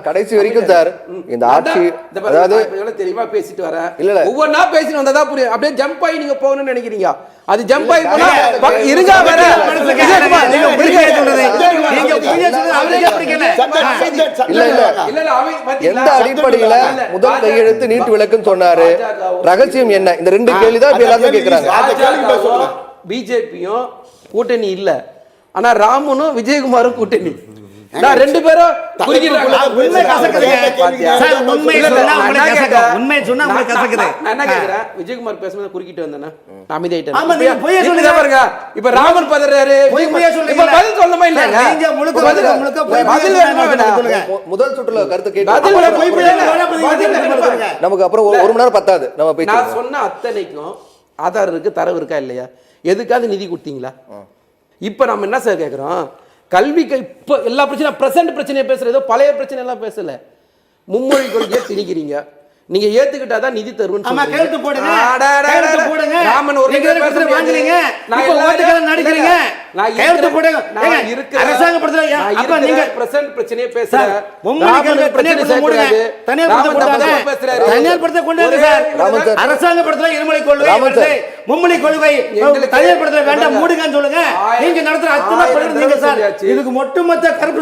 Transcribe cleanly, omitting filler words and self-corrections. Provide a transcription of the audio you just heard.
கடைசி வரைக்கும் சார் இந்த ஆட்சி அதாவது தெளிவா பேசிட்டு வரேன். இல்ல ஒவ்வொன்னா பேசிட்டு வந்ததா புரியும். அப்படியே ஜம்ப் ஆகி நீங்க போகணும்னு நினைக்கிறீங்க. அது ஜம்ப் ஆகி போனா இருங்க வர எந்த அடிப்படையில முதல் கையெழுத்து நீட்டு விலக்குன்னு சொன்னாரு? ரகசியம் என்ன? இந்த ரெண்டு கேள்விதான் இப்ப எல்லாரும் கேக்குறாங்க. பிஜேபியும் கூட்டணி இல்ல, ஆனா ராமனும் விஜயகுமாரும் கூட்டணி. நான் ரெண்டு பேரும் விஜயகுமார் பேசும்போது குறுக்கிட்டு வந்தேன், இப்ப ராமன் பதறாரு. பதில் சொல்லணுமா இல்ல? முதல் சுற்றுல கருத்து கேட்டு நமக்கு அப்புறம் ஒரு மணி நேரம் பத்தாது. நம்ம நான் சொன்ன அத்தனைக்கும் ஆதார் இருக்கு, தரவு இருக்கா இல்லையா? எதுக்காவது நிதி கொடுத்தீங்களா? இப்ப நம்ம என்ன சார் கேட்கிறோம்? கல்விக்கு இப்போ எல்லா பிரச்சனையும் பிரசன்ட் பிரச்சனையை பேசுறது, பழைய பிரச்சனை எல்லாம் பேசல. மும்மொழி கொள்கையை திணிக்கிறீங்க. நீங்க ஏத்துக்கிட்டாதான் நிதி தருவன். ராமன் ஒரு வாங்குறீங்க, நடிக்கிறீங்க. பிரச்சனையை பேசுறேன். இருமொழி கொள்கை, மும்மொழி கொள்கை தனியார்படுத்த வேண்டாம், மூடுங்கன்னு சொல்லுங்க. நீங்க நடத்துற அத்தனை இதுக்கு ஒட்டுமொத்த கருப்பு